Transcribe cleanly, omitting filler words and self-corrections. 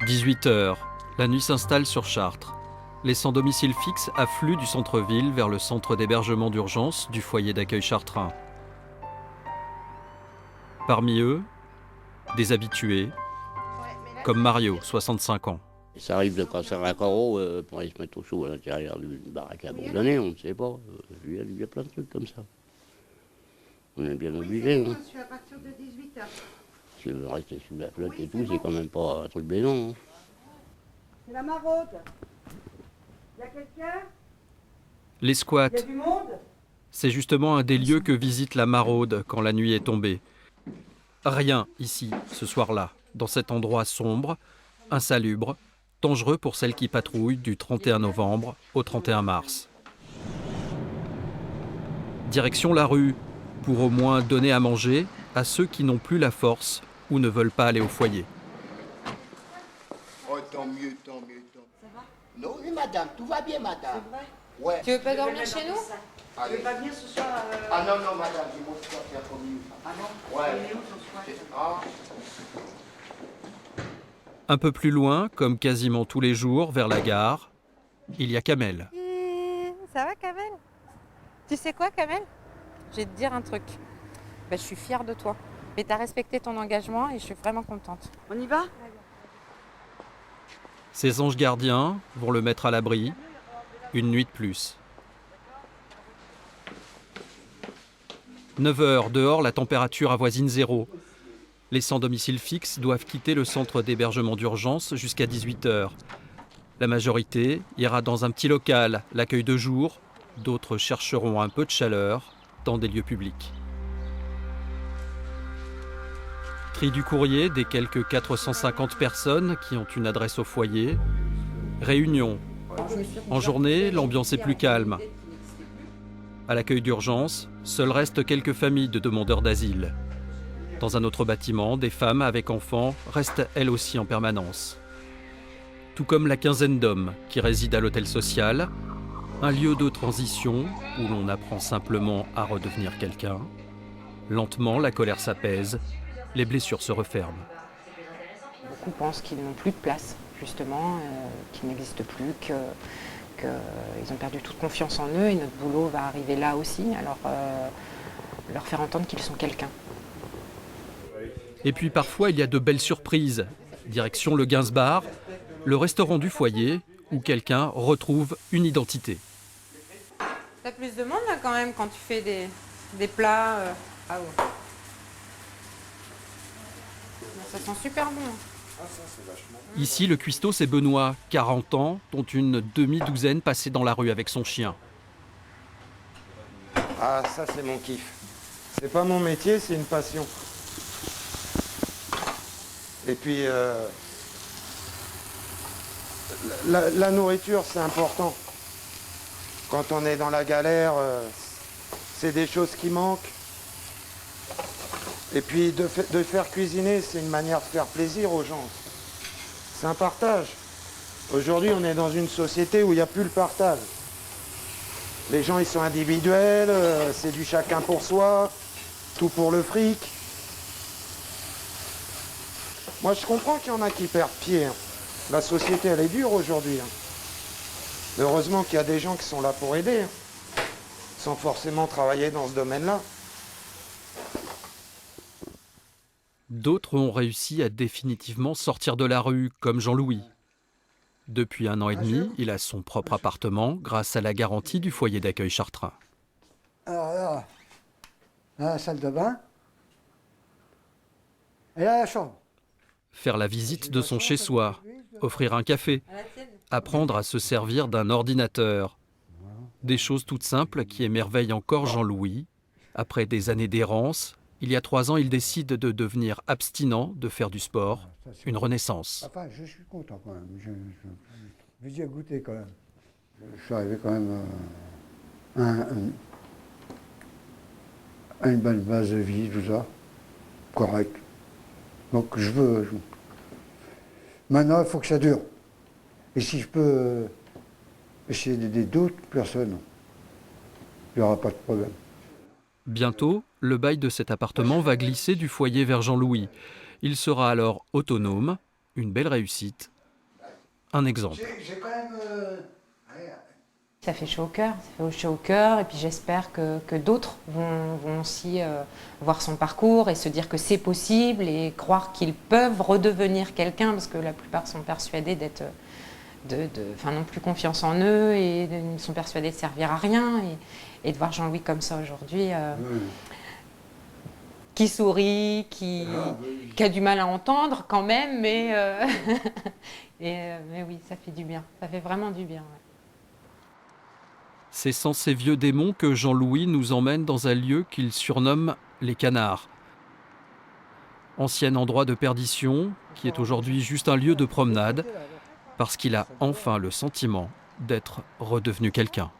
18h, la nuit s'installe sur Chartres. Les sans-domicile fixe affluent du centre-ville vers le centre d'hébergement d'urgence du foyer d'accueil chartrain. Parmi eux, des habitués, comme Mario, 65 ans. Ça arrive de casser un carreau pour aller se mettre au chaud à l'intérieur d'une baraque abandonnée, on ne sait pas. Il y a plein de trucs comme ça. On est bien obligé. Oui, c'est à partir de 18h. Si on veut rester sous la flotte et tout, c'est quand même pas un truc bénon. C'est la maraude. Il y a quelqu'un? Les squats, Il y a du monde? c'est justement un des lieux que visite la maraude quand la nuit est tombée. Rien ici, ce soir-là, dans cet endroit sombre, insalubre, dangereux pour celles qui patrouillent du 31 novembre au 31 mars. Direction la rue, pour au moins donner à manger à ceux qui n'ont plus la force ou ne veulent pas aller au foyer. Oh, tant mieux, tant mieux, tant mieux. Ça va? Non, oui, madame, tout va bien, madame. C'est vrai? Ouais. Tu veux pas dormir chez nous? Tu Allez. veux pas venir ce soir? Ah non, non, madame, j'ai mon soir qui a commis. Ah non? Ouais. Il est où ton squat? Ah, Un peu plus loin, comme quasiment tous les jours, vers la gare, il y a Kamel. Ça va, Kamel? Tu sais quoi, Kamel? Je vais te dire un truc. Je suis fière de toi. Mais tu as respecté ton engagement et je suis vraiment contente. On y va? Ses anges gardiens vont le mettre à l'abri, une nuit de plus. 9 heures, dehors, la température avoisine 0. Les sans-domicile fixe doivent quitter le centre d'hébergement d'urgence jusqu'à 18 heures. La majorité ira dans un petit local, l'accueil de jour. D'autres chercheront un peu de chaleur dans des lieux publics. Tri du courrier des quelques 450 personnes qui ont une adresse au foyer. Réunion. En journée, l'ambiance est plus calme. À l'accueil d'urgence, seuls restent quelques familles de demandeurs d'asile. Dans un autre bâtiment, des femmes avec enfants restent elles aussi en permanence. Tout comme la quinzaine d'hommes qui résident à l'hôtel social, un lieu de transition où l'on apprend simplement à redevenir quelqu'un. Lentement, la colère s'apaise, les blessures se referment. Beaucoup pensent qu'ils n'ont plus de place, justement, qu'ils n'existent plus, qu'ils ont perdu toute confiance en eux et notre boulot va arriver là aussi. Alors, leur faire entendre qu'ils sont quelqu'un. Et puis parfois, il y a de belles surprises. Direction le Gainsbar, le restaurant du foyer, où quelqu'un retrouve une identité. T'as plus de monde là quand même quand tu fais des plats. Ah ouais. Ça sent super bon. Ici, le cuistot, c'est Benoît, 40 ans, dont une demi-douzaine passée dans la rue avec son chien. Ah, ça c'est mon kiff. C'est pas mon métier, c'est une passion. Et puis, la nourriture, c'est important. Quand on est dans la galère, c'est des choses qui manquent. Et puis, de faire cuisiner, c'est une manière de faire plaisir aux gens. C'est un partage. Aujourd'hui, on est dans une société où il n'y a plus le partage. Les gens, ils sont individuels, c'est du chacun pour soi, tout pour le fric. Moi, je comprends qu'il y en a qui perdent pied. La société, elle est dure aujourd'hui. Heureusement qu'il y a des gens qui sont là pour aider, sans forcément travailler dans ce domaine-là. D'autres ont réussi à définitivement sortir de la rue, comme Jean-Louis. Depuis 1 an et demi, il a son propre appartement grâce à la garantie du foyer d'accueil chartrain. Alors là, la salle de bain, et là la chambre. Faire la visite de son chez-soi, offrir un café, apprendre à se servir d'un ordinateur. Des choses toutes simples qui émerveillent encore Jean-Louis. Après des années d'errance, il y a 3 ans, il décide de devenir abstinent, de faire du sport, une renaissance. Enfin, je suis content quand même. J'ai à goûter quand même. Je suis arrivé quand même à une bonne base de vie, tout ça. Correct. Donc maintenant, il faut que ça dure. Et si je peux essayer d'aider d'autres personnes, il n'y aura pas de problème. Bientôt, le bail de cet appartement va glisser du foyer vers Jean-Louis. Il sera alors autonome, une belle réussite un exemple. J'ai quand même... Ça fait chaud au cœur, et puis j'espère que d'autres vont aussi voir son parcours et se dire que c'est possible et croire qu'ils peuvent redevenir quelqu'un, parce que la plupart sont persuadés n'ont plus confiance en eux et ils sont persuadés de servir à rien, et de voir Jean-Louis comme ça aujourd'hui, qui sourit, qui a du mal à entendre quand même, mais oui, ça fait du bien, ça fait vraiment du bien. Ouais. C'est sans ces vieux démons que Jean-Louis nous emmène dans un lieu qu'il surnomme les Canards. Ancien endroit de perdition, qui est aujourd'hui juste un lieu de promenade, parce qu'il a enfin le sentiment d'être redevenu quelqu'un.